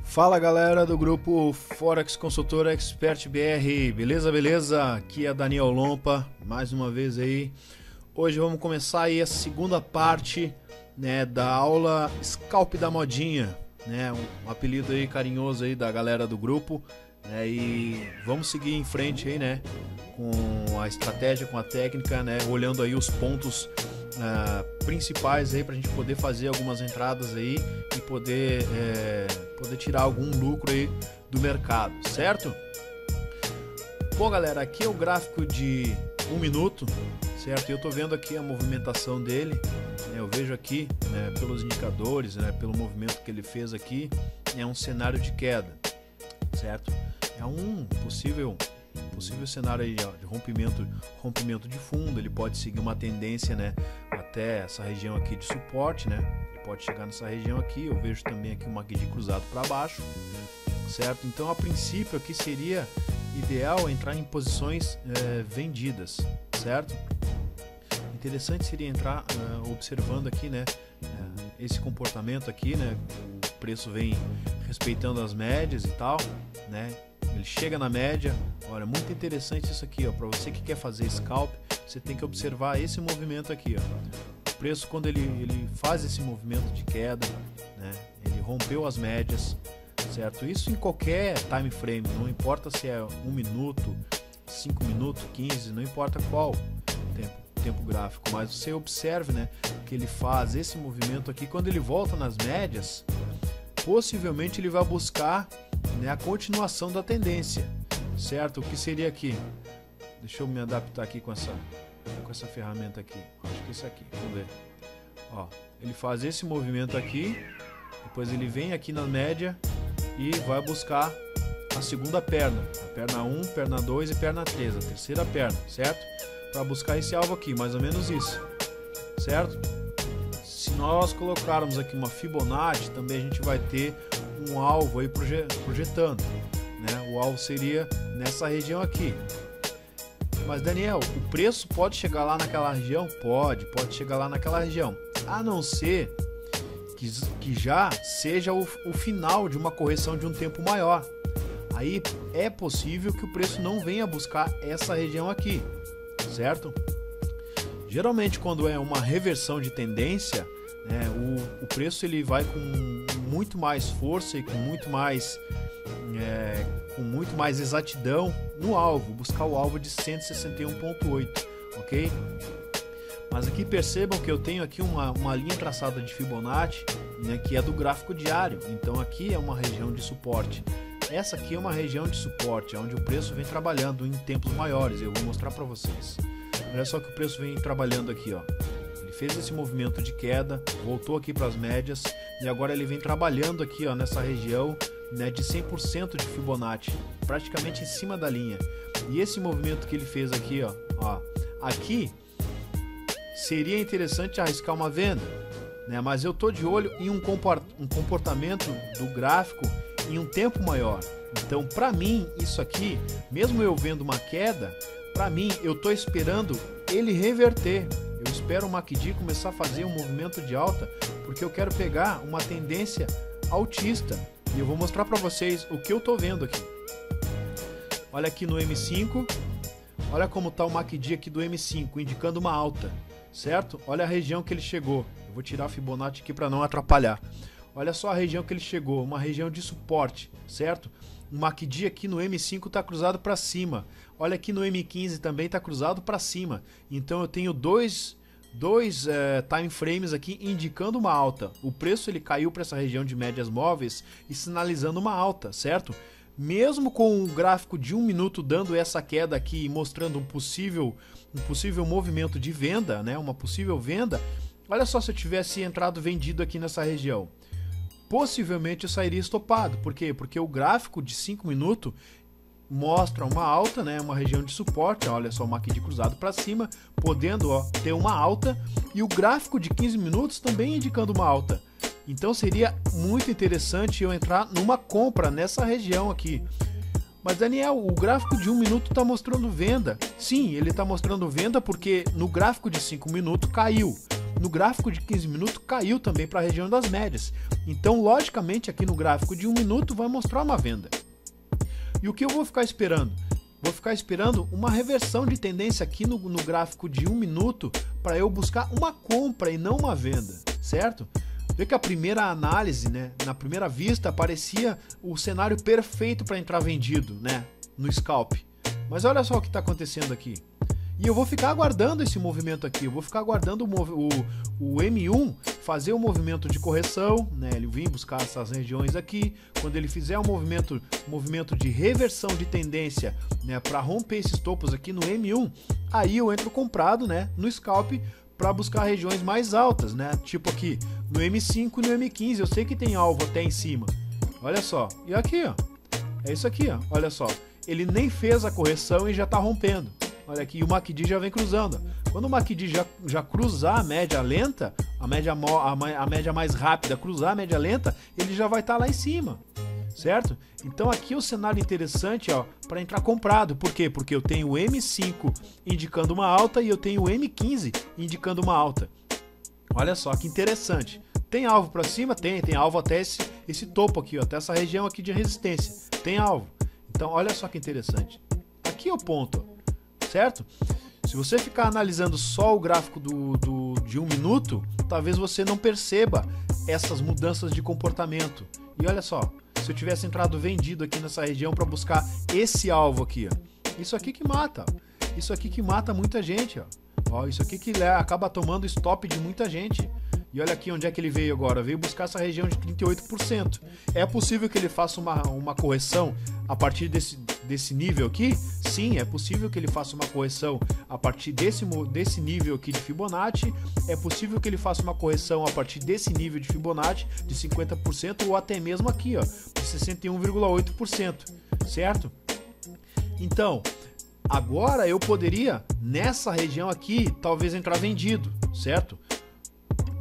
Fala galera do grupo Forex Consultor Expert BR, beleza? Aqui é Daniel Lompa, mais uma vez aí. Hoje vamos começar aí a segunda parte, né, da aula Scalp da Modinha, né, um apelido aí carinhoso aí da galera do grupo, né, e vamos seguir em frente aí, né, com a estratégia, com a técnica, né, olhando aí os pontos principais aí para a gente poder fazer algumas entradas aí e poder tirar algum lucro aí do mercado, certo? Bom galera, aqui é o gráfico de 1 minuto, certo? Eu tô vendo aqui a movimentação dele, né? Eu vejo aqui, né, pelos indicadores, né, pelo movimento que ele fez aqui, é um cenário de queda, certo? É um possível cenário aí, ó, de rompimento de fundo. Ele pode seguir uma tendência, né, até essa região aqui de suporte, né? Ele pode chegar nessa região aqui. Eu vejo também aqui uma MACD cruzado para baixo, certo? Então, a princípio aqui seria ideal entrar em posições vendidas, certo? Interessante seria entrar observando aqui, né, esse comportamento aqui, né? O preço vem respeitando as médias e tal, né? Ele chega na média. Olha, muito interessante isso aqui, ó. Para você que quer fazer scalp, você tem que observar esse movimento aqui, ó. O preço, quando ele faz esse movimento de queda, né, ele rompeu as médias, certo? Isso em qualquer time frame, não importa se é 1 minuto, 5 minutos, 15, não importa qual tempo gráfico, mas você observe, né, que ele faz esse movimento aqui. Quando ele volta nas médias, possivelmente ele vai buscar, né, a continuação da tendência, certo? O que seria aqui? Deixa eu me adaptar aqui com essa ferramenta aqui. Acho que isso aqui, vamos ver. Ó, ele faz esse movimento aqui, depois ele vem aqui na média e vai buscar a segunda perna, a perna 1, perna 2 e perna 3, a terceira perna, certo? Para buscar esse alvo aqui, mais ou menos isso, certo? Se nós colocarmos aqui uma Fibonacci, também a gente vai ter um alvo aí projetando, né? O alvo seria nessa região aqui. Mas Daniel, o preço pode chegar lá naquela região? Pode chegar lá naquela região, a não ser que já seja o final de uma correção de um tempo maior. Aí é possível que o preço não venha buscar essa região aqui, certo? Geralmente quando é uma reversão de tendência, né, o preço ele vai com muito mais força e com muito mais exatidão no alvo, buscar o alvo de 161,8, ok? Mas aqui percebam que eu tenho aqui uma linha traçada de Fibonacci, né, que é do gráfico diário. Então aqui é uma região de suporte. Essa aqui é uma região de suporte, onde o preço vem trabalhando em tempos maiores. Eu vou mostrar para vocês. Olha só que o preço vem trabalhando aqui, ó. Ele fez esse movimento de queda, voltou aqui para as médias e agora ele vem trabalhando aqui, ó, nessa região, né, de 100% de Fibonacci, praticamente em cima da linha. E esse movimento que ele fez aqui, ó, aqui seria interessante arriscar uma venda, né? Mas eu tô de olho em um comportamento do gráfico em um tempo maior. Então, para mim, isso aqui, mesmo eu vendo uma queda, para mim, eu tô esperando ele reverter. Eu espero o MACD começar a fazer um movimento de alta, porque eu quero pegar uma tendência altista. E eu vou mostrar para vocês o que eu tô vendo aqui. Olha aqui no M5, olha como tá o MACD aqui do M5, indicando uma alta, certo? Olha a região que ele chegou. Eu vou tirar a Fibonacci aqui para não atrapalhar. Olha só a região que ele chegou, uma região de suporte, certo? O MACD aqui no M5 está cruzado para cima. Olha aqui no M15 também está cruzado para cima. Então eu tenho dois time frames aqui indicando uma alta. O preço ele caiu para essa região de médias móveis e sinalizando uma alta, certo? Mesmo com o gráfico de 1 minuto dando essa queda aqui e mostrando um possível movimento de venda, né? Uma possível venda. Olha só, se eu tivesse entrado vendido aqui nessa região, possivelmente eu sairia estopado. Por quê? Porque o gráfico de 5 minutos mostra uma alta, né, uma região de suporte. Olha só o MACD cruzado para cima, podendo, ó, ter uma alta, e o gráfico de 15 minutos também indicando uma alta. Então seria muito interessante eu entrar numa compra nessa região aqui. Mas Daniel, o gráfico de 1 minuto está mostrando venda. Sim, ele está mostrando venda porque no gráfico de 5 minutos caiu. no gráfico de 15 minutos caiu também para a região das médias. Então, logicamente, aqui no gráfico de 1 minuto vai mostrar uma venda. E o que eu vou ficar esperando? Vou ficar esperando uma reversão de tendência aqui no gráfico de 1 minuto para eu buscar uma compra e não uma venda, certo? Vê que a primeira análise, né, na primeira vista, parecia o cenário perfeito para entrar vendido, né, no scalp. Mas olha só o que está acontecendo aqui. E eu vou ficar aguardando esse movimento aqui, eu vou ficar aguardando o M1 fazer o movimento de correção, né? Ele vir buscar essas regiões aqui. Quando ele fizer um movimento de reversão de tendência, né, para romper esses topos aqui no M1, aí eu entro comprado, né, no scalp para buscar regiões mais altas, né? Tipo aqui no M5 e no M15, eu sei que tem alvo até em cima. Olha só, e aqui, ó, é isso aqui, ó, olha só. Ele nem fez a correção e já está rompendo. Olha aqui, e o MACD já vem cruzando. Quando o MACD já cruzar a média lenta, a média mais rápida cruzar a média lenta, ele já vai estar lá em cima, certo? Então aqui é o cenário interessante, ó, para entrar comprado. Por quê? Porque eu tenho o M5 indicando uma alta e eu tenho o M15 indicando uma alta. Olha só que interessante. Tem alvo para cima? Tem alvo até esse topo aqui, ó, até essa região aqui de resistência. Tem alvo. Então olha só que interessante. Aqui é o ponto, ó. Certo? Se você ficar analisando só o gráfico de 1 minuto, talvez você não perceba essas mudanças de comportamento. E olha só, se eu tivesse entrado vendido aqui nessa região para buscar esse alvo aqui, ó, isso aqui que mata, ó. Isso aqui que mata muita gente, ó. Ó, isso aqui que acaba tomando stop de muita gente. E olha aqui onde é que ele veio agora, veio buscar essa região de 38%. É possível que ele faça uma correção a partir desse nível aqui? Sim, é possível que ele faça uma correção a partir desse nível aqui de Fibonacci. É possível que ele faça uma correção a partir desse nível de Fibonacci de 50% ou até mesmo aqui, ó, de 61,8%, certo? Então, agora eu poderia, nessa região aqui, talvez entrar vendido, certo?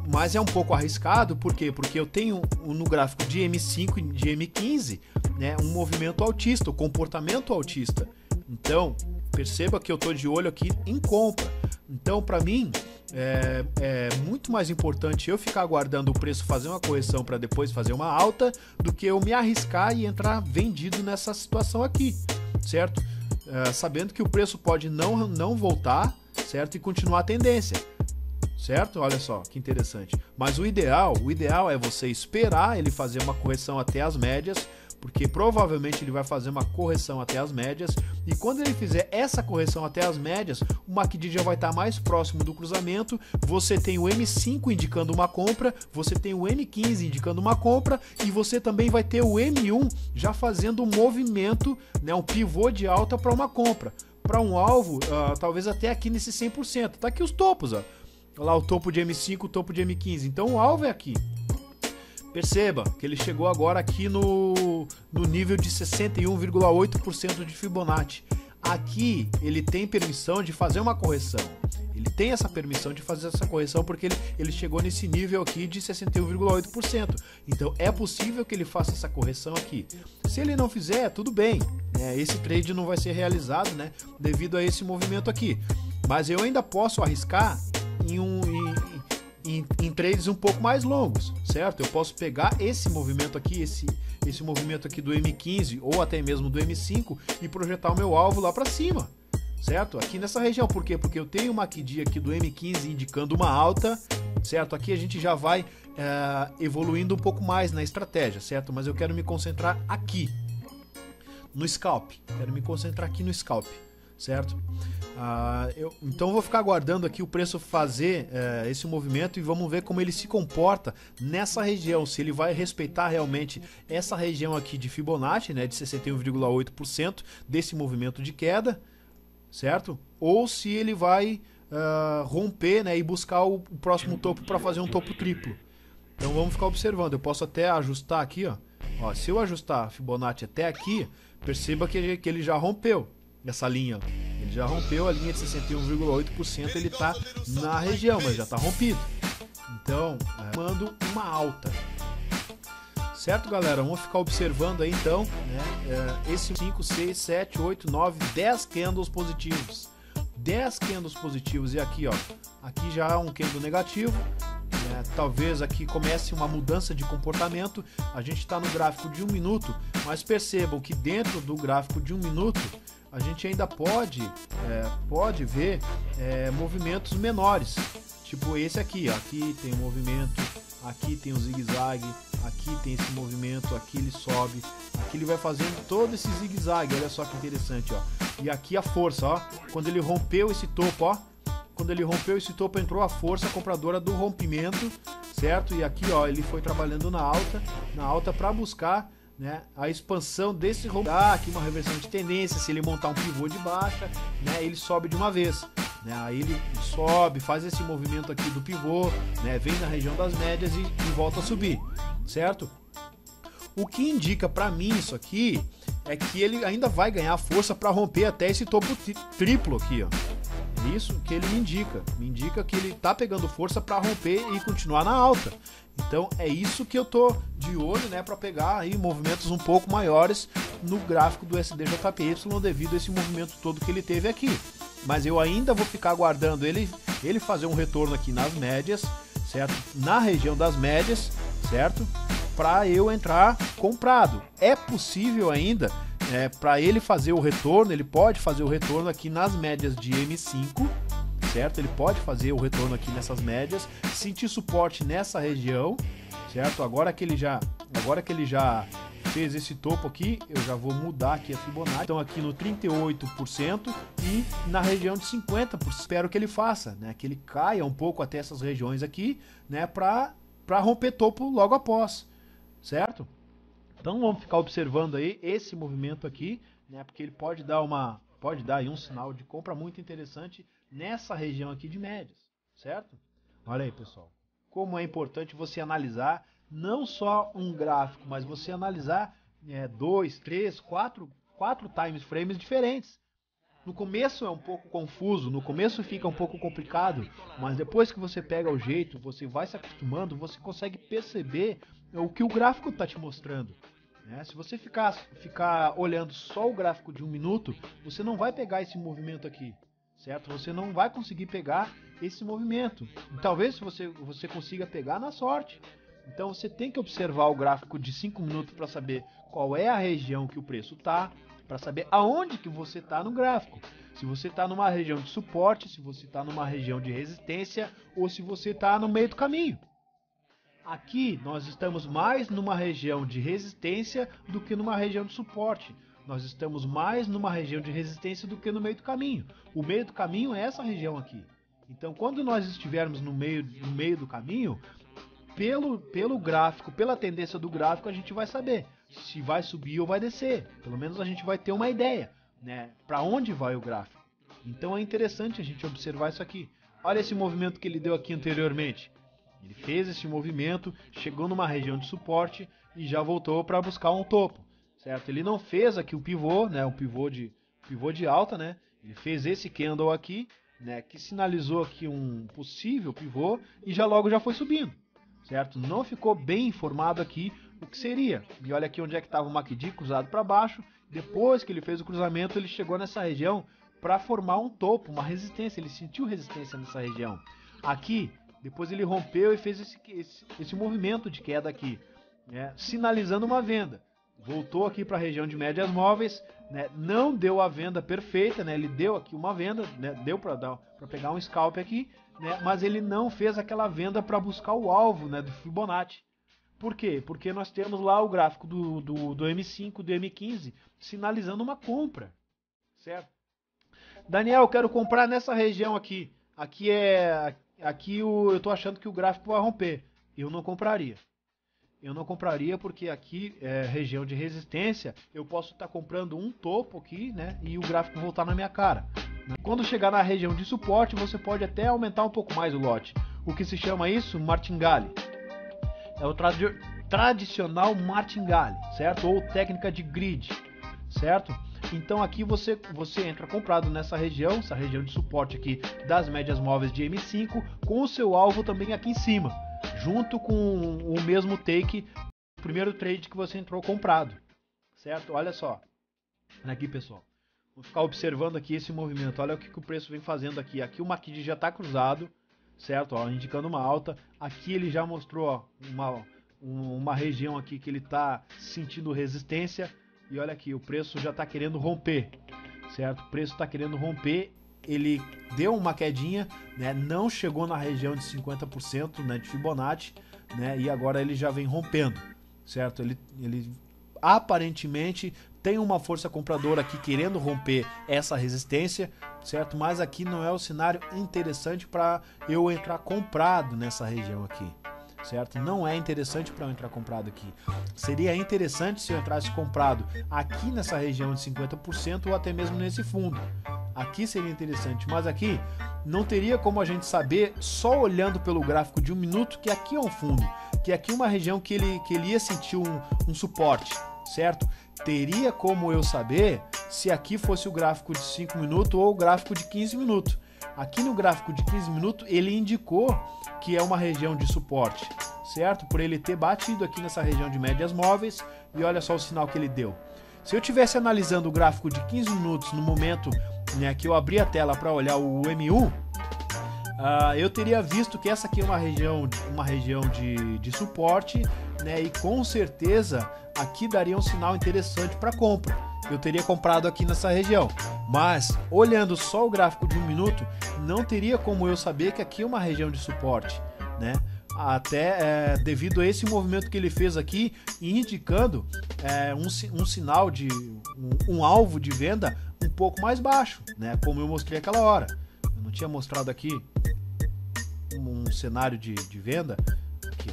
Mas é um pouco arriscado, por quê? Porque eu tenho no gráfico de M5 e de M15, né, um movimento altista, um comportamento altista. Então, perceba que eu estou de olho aqui em compra. Então, para mim, é muito mais importante eu ficar aguardando o preço fazer uma correção para depois fazer uma alta, do que eu me arriscar e entrar vendido nessa situação aqui, certo? Sabendo que o preço pode não voltar, certo? E continuar a tendência. Certo? Olha só, que interessante. Mas o ideal é você esperar ele fazer uma correção até as médias, porque provavelmente ele vai fazer uma correção até as médias, e quando ele fizer essa correção até as médias, o MACD já vai estar mais próximo do cruzamento, você tem o M5 indicando uma compra, você tem o M15 indicando uma compra, e você também vai ter o M1 já fazendo um movimento, né, um pivô de alta para uma compra, para um alvo, talvez até aqui nesse 100%. Tá aqui os topos, ó. Olha lá o topo de M5, o topo de M15. Então o alvo é aqui. Perceba que ele chegou agora aqui no nível de 61,8% de Fibonacci. Aqui ele tem permissão de fazer uma correção. Ele tem essa permissão de fazer essa correção porque ele chegou nesse nível aqui de 61,8%. Então é possível que ele faça essa correção aqui. Se ele não fizer, tudo bem. Esse trade não vai ser realizado, né, devido a esse movimento aqui. Mas eu ainda posso arriscar em trades um pouco mais longos, certo? Eu posso pegar esse movimento aqui, esse movimento aqui do M15 ou até mesmo do M5 e projetar o meu alvo lá para cima, certo? Aqui nessa região, por quê? Porque eu tenho uma MACD aqui do M15 indicando uma alta, certo? Aqui a gente já vai evoluindo um pouco mais na estratégia, certo? Mas eu quero me concentrar aqui no scalp, quero me concentrar aqui no scalp, certo? Então eu vou ficar aguardando aqui o preço fazer esse movimento e vamos ver como ele se comporta nessa região, se ele vai respeitar realmente essa região aqui de Fibonacci, né, de 61,8% desse movimento de queda, certo? Ou se ele vai romper, né, e buscar o próximo topo para fazer um topo triplo. Então vamos ficar observando. Eu posso até ajustar aqui, ó. Se eu ajustar a Fibonacci até aqui, perceba que ele já rompeu essa linha. Ele já rompeu a linha de 61,8%, ele está na região, mas já está rompido. Então, mando uma alta. Certo, galera? Vamos ficar observando aí então, né? Esse 5, 6, 7, 8, 9, 10 candles positivos. 10 candles positivos. E aqui, ó, aqui já é um candle negativo, né? Talvez aqui comece uma mudança de comportamento. A gente está no gráfico de 1 minuto, mas percebam que dentro do gráfico de 1 minuto a gente ainda pode ver movimentos menores, tipo esse aqui, ó. Aqui tem um movimento, aqui tem um zigue-zague, aqui tem esse movimento, aqui ele sobe, aqui ele vai fazendo todo esse zigue-zague, olha só que interessante, ó. E aqui a força, ó, quando ele rompeu esse topo, ó, quando ele rompeu esse topo, entrou a força compradora do rompimento, certo? E aqui, ó, ele foi trabalhando na alta para buscar, né, a expansão desse rompimento. Aqui uma reversão de tendência, se ele montar um pivô de baixa, né, ele sobe de uma vez, né? Aí ele sobe, faz esse movimento aqui do pivô, né, vem na região das médias e volta a subir, certo? O que indica para mim isso aqui é que ele ainda vai ganhar força para romper até esse topo triplo aqui, ó. É isso que ele me indica que ele tá pegando força para romper e continuar na alta. Então é isso que eu tô de olho, né, para pegar aí movimentos um pouco maiores no gráfico do SDJPY devido a esse movimento todo que ele teve aqui. Mas eu ainda vou ficar aguardando ele fazer um retorno aqui nas médias, certo? Na região das médias, certo? Para eu entrar comprado. É possível ainda, para ele fazer o retorno, ele pode fazer o retorno aqui nas médias de M5, certo? Ele pode fazer o retorno aqui nessas médias, sentir suporte nessa região, certo? Agora que ele já fez esse topo aqui, eu já vou mudar aqui a Fibonacci. Então aqui no 38% e na região de 50%. Espero que ele faça, né? Que ele caia um pouco até essas regiões aqui, né? Para romper topo logo após, certo? Então vamos ficar observando aí esse movimento aqui, né? Porque ele pode dar aí um sinal de compra muito interessante nessa região aqui de médias, certo? Olha aí, pessoal, como é importante você analisar não só um gráfico, mas você analisar 2, 3, 4 time frames diferentes. No começo é um pouco confuso, no começo fica um pouco complicado, mas depois que você pega o jeito, você vai se acostumando, você consegue perceber o que o gráfico está te mostrando. Se você ficar olhando só o gráfico de 1 minuto, você não vai pegar esse movimento aqui, certo? Você não vai conseguir pegar esse movimento. E talvez você consiga pegar na sorte. Então você tem que observar o gráfico de 5 minutos para saber qual é a região que o preço está, para saber aonde que você está no gráfico. Se você está numa região de suporte, se você está numa região de resistência ou se você está no meio do caminho. Aqui nós estamos mais numa região de resistência do que numa região de suporte. Nós estamos mais numa região de resistência do que no meio do caminho. O meio do caminho é essa região aqui. Então quando nós estivermos no meio do caminho, pelo gráfico, pela tendência do gráfico, a gente vai saber se vai subir ou vai descer. Pelo menos a gente vai ter uma ideia, né, para onde vai o gráfico. Então é interessante a gente observar isso aqui. Olha esse movimento que ele deu aqui anteriormente. Ele fez esse movimento, chegou numa região de suporte e já voltou para buscar um topo, certo? Ele não fez aqui o pivô, né, um pivô de alta, né? Ele fez esse candle aqui, né, que sinalizou aqui um possível pivô e logo já foi subindo, certo? Não ficou bem informado aqui o que seria. E olha aqui onde é que estava o MACD cruzado para baixo. Depois que ele fez o cruzamento, ele chegou nessa região para formar um topo, uma resistência. Ele sentiu resistência nessa região. Aqui, depois ele rompeu e fez esse movimento de queda aqui, né, sinalizando uma venda. Voltou aqui para a região de médias móveis, né, não deu a venda perfeita, né, ele deu aqui uma venda, né, deu para pegar um scalp aqui, né, mas ele não fez aquela venda para buscar o alvo, né, do Fibonacci. Por quê? Porque nós temos lá o gráfico do M5, do M15, sinalizando uma compra, certo? Daniel, eu quero comprar nessa região aqui. Aqui eu estou achando que o gráfico vai romper. Eu não compraria. Eu não compraria porque aqui é região de resistência. Eu posso estar comprando um topo aqui, né, e o gráfico voltar na minha cara. Quando chegar na região de suporte, você pode até aumentar um pouco mais o lote. O que se chama isso? Martingale. É o tradicional martingale, certo? Ou técnica de grid, certo? Então aqui você entra comprado nessa região, essa região de suporte aqui das médias móveis de M5, com o seu alvo também aqui em cima, junto com o mesmo take, o primeiro trade que você entrou comprado, certo? Olha só, aqui pessoal, vou ficar observando aqui esse movimento, olha o que o preço vem fazendo aqui. Aqui o MACD já está cruzado, certo? Ó, indicando uma alta. Aqui ele já mostrou, ó, uma região aqui que ele está sentindo resistência. E olha aqui, o preço já está querendo romper, certo? O preço está querendo romper. Ele deu uma quedinha, né? Não chegou na região de 50%, né, de Fibonacci, né? E agora ele já vem rompendo, certo? Ele aparentemente tem uma força compradora aqui querendo romper essa resistência, certo? Mas aqui não é o cenário interessante para eu entrar comprado nessa região aqui, certo? Não é interessante para eu entrar comprado aqui. Seria interessante se eu entrasse comprado aqui nessa região de 50% ou até mesmo nesse fundo. Aqui seria interessante, mas aqui não teria como a gente saber só olhando pelo gráfico de 1 minuto que aqui é um fundo, que aqui é uma região que ele ia sentir um suporte, certo? Teria como eu saber se aqui fosse o gráfico de 5 minutos ou o gráfico de 15 minutos. Aqui no gráfico de 15 minutos ele indicou que é uma região de suporte, certo? Por ele ter batido aqui nessa região de médias móveis e olha só o sinal que ele deu. Se eu estivesse analisando o gráfico de 15 minutos no momento, né, que eu abri a tela para olhar o M1, eu teria visto que essa aqui é uma região de suporte, né, e com certeza aqui daria um sinal interessante para compra. Eu teria comprado aqui nessa região, mas olhando só o gráfico de 1 minuto, não teria como eu saber que aqui é uma região de suporte, né? Até devido a esse movimento que ele fez aqui, indicando um sinal de um alvo de venda um pouco mais baixo, né? Como eu mostrei aquela hora. Eu não tinha mostrado aqui um cenário de venda, aqui,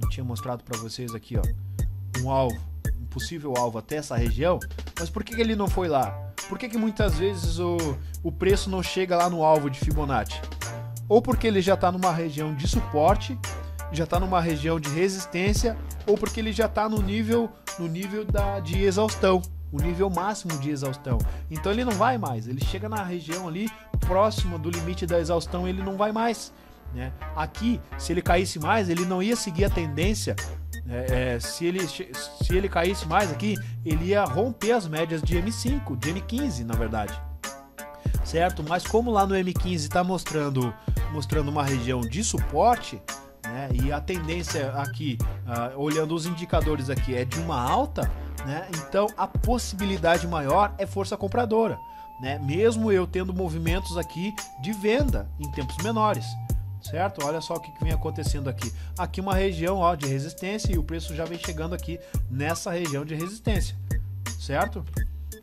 não tinha mostrado para vocês aqui, ó, um alvo, um possível alvo até essa região. Mas por que ele não foi lá? Por que muitas vezes o preço não chega lá no alvo de Fibonacci? Ou porque ele já está numa região de suporte, já está numa região de resistência, ou porque ele já está no nível de exaustão, o nível máximo de exaustão. Então ele não vai mais, ele chega na região ali próxima do limite da exaustão, ele não vai mais, né? Aqui, se ele caísse mais, ele não ia seguir a tendência. Se ele caísse mais aqui, ele ia romper as médias de M5, de M15 na verdade, certo? Mas como lá no M15 está mostrando uma região de suporte, né, e a tendência aqui, olhando os indicadores aqui, é de uma alta, né, então a possibilidade maior é força compradora, né, mesmo eu tendo movimentos aqui de venda em tempos menores, certo? Olha só o que vem acontecendo aqui. Aqui uma região, ó, de resistência e o preço já vem chegando aqui nessa região de resistência, certo?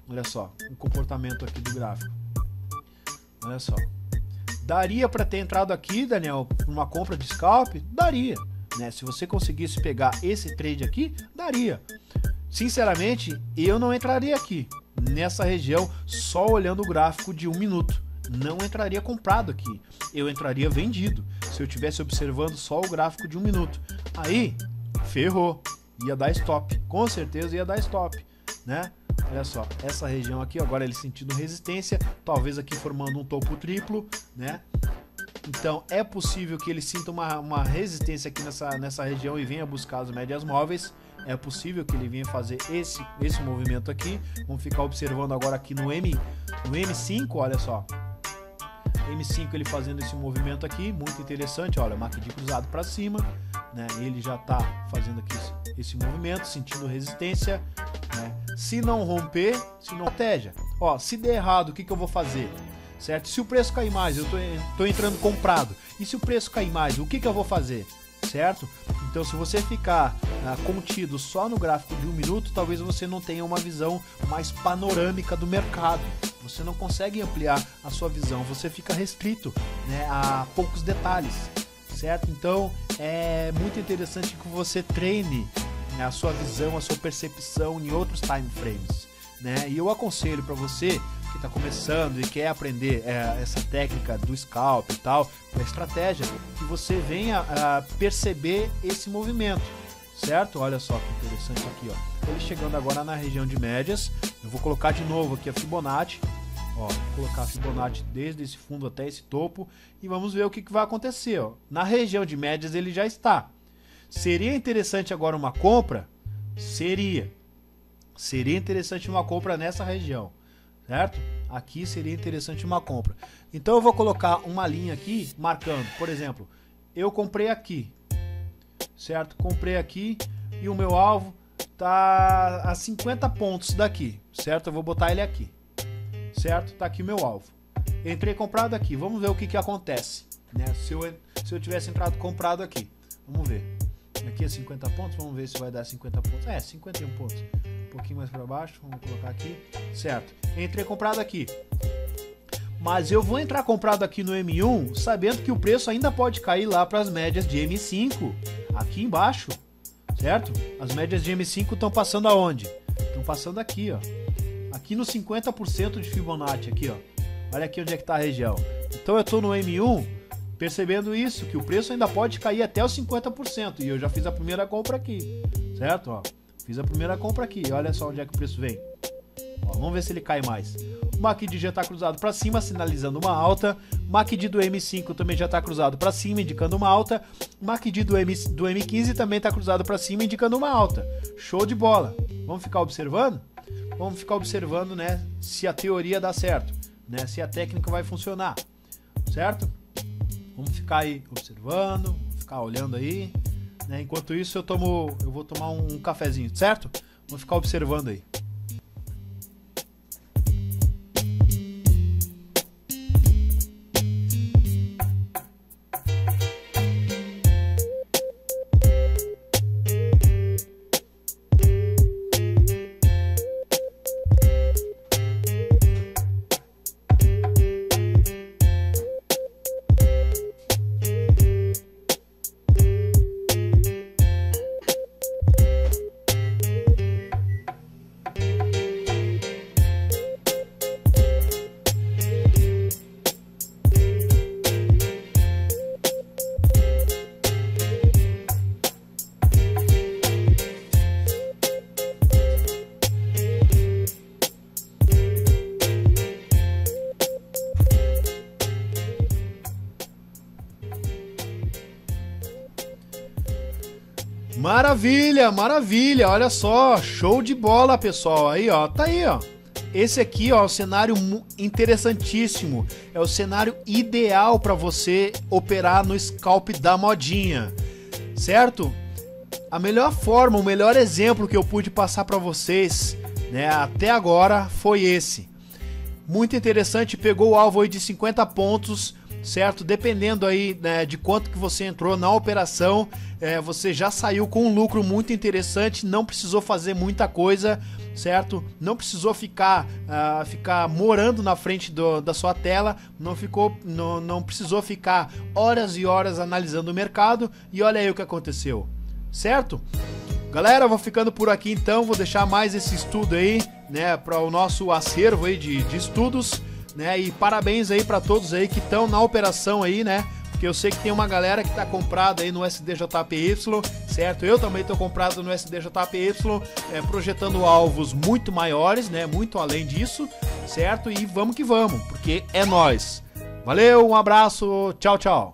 Olha só o comportamento aqui do gráfico. Olha só. Daria para ter entrado aqui, Daniel, numa compra de scalp? Daria, né? Se você conseguisse pegar esse trade aqui, daria. Sinceramente, eu não entraria aqui nessa região só olhando o gráfico de 1 minuto. Não entraria comprado aqui. Eu entraria vendido se eu estivesse observando só o gráfico de 1 minuto. Aí, ferrou. Ia dar stop. Com certeza ia dar stop, né? Olha só, essa região aqui, agora ele sentindo resistência, talvez aqui formando um topo triplo, né? Então é possível que ele sinta uma resistência aqui nessa região e venha buscar as médias móveis. É possível que ele venha fazer esse movimento aqui. Vamos ficar observando agora aqui no M5, olha só. M5 ele fazendo esse movimento aqui, muito interessante, olha, marca de cruzado para cima, né? Ele já está fazendo aqui esse movimento, sentindo resistência, né? Se não romper, se não estratégia, ó, se der errado, o que eu vou fazer, certo? Se o preço cair mais, eu tô entrando comprado, e se o preço cair mais, o que eu vou fazer, certo? Então se você ficar contido só no gráfico de 1 minuto, talvez você não tenha uma visão mais panorâmica do mercado. Você não consegue ampliar a sua visão, você fica restrito, né, a poucos detalhes, certo? Então é muito interessante que você treine, né, a sua visão, a sua percepção em outros time frames, né? E eu aconselho para você que está começando e quer aprender essa técnica do scalp e tal, da estratégia, que você venha perceber esse movimento, certo? Olha só que interessante aqui, ó. Ele chegando agora na região de médias. Eu vou colocar de novo aqui a Fibonacci, ó, vou colocar a Fibonacci desde esse fundo até esse topo e vamos ver o que vai acontecer, ó. Na região de médias ele já está. Seria interessante agora uma compra? Seria interessante uma compra nessa região, certo? aqui seria interessante uma compra. Então eu vou colocar uma linha aqui marcando, por exemplo, eu comprei aqui, certo? Comprei aqui e o meu alvo tá a 50 pontos daqui, certo? Eu vou botar ele aqui, certo? Tá aqui o meu alvo. Entrei comprado aqui, vamos ver o que acontece, né? Se eu tivesse entrado comprado aqui, vamos ver. Aqui é 50 pontos, vamos ver se vai dar 50 pontos. 51 pontos. Um pouquinho mais para baixo, vamos colocar aqui, certo? Entrei comprado aqui. Mas eu vou entrar comprado aqui no M1, sabendo que o preço ainda pode cair lá para as médias de M5, aqui embaixo, certo? As médias de M5 estão passando aonde? Estão passando aqui, ó. Aqui no 50% de Fibonacci, aqui, ó. Olha aqui onde é que está a região. Então eu estou no M1 percebendo isso, que o preço ainda pode cair até os 50%. E eu já fiz a primeira compra aqui, certo? Ó, fiz a primeira compra aqui. Olha só onde é que o preço vem. Ó, vamos ver se ele cai mais. O MACD já está cruzado para cima, sinalizando uma alta. O MACD do M5 também já está cruzado para cima, indicando uma alta. O MACD do M15 também está cruzado para cima, indicando uma alta. Show de bola. Vamos ficar observando? Vamos ficar observando, né, se a teoria dá certo, né, se a técnica vai funcionar, certo? Vamos ficar aí observando, ficar olhando aí, né? Enquanto isso eu vou tomar um cafezinho, certo? Vamos ficar observando aí. Maravilha, maravilha, olha só, show de bola, pessoal. Aí, ó, tá aí, ó. Esse aqui, ó, é um cenário interessantíssimo. É o cenário ideal para você operar no scalp da modinha, certo? A melhor forma, o melhor exemplo que eu pude passar para vocês, né, até agora foi esse. Muito interessante, pegou o alvo aí de 50 pontos, certo? Dependendo aí, né, de quanto que você entrou na operação, você já saiu com um lucro muito interessante, não precisou fazer muita coisa, certo? Não precisou ficar morando na frente da sua tela, não precisou ficar horas e horas analisando o mercado, e olha aí o que aconteceu, certo? Galera, vou ficando por aqui então, vou deixar mais esse estudo aí, né, para o nosso acervo aí de estudos, né, e parabéns aí para todos aí que estão na operação aí, né, porque eu sei que tem uma galera que tá comprada aí no SDJPY, certo? Eu também tô comprado no SDJPY, projetando alvos muito maiores, né, muito além disso, certo? E vamos que vamos, porque é nóis. Valeu, um abraço, tchau, tchau.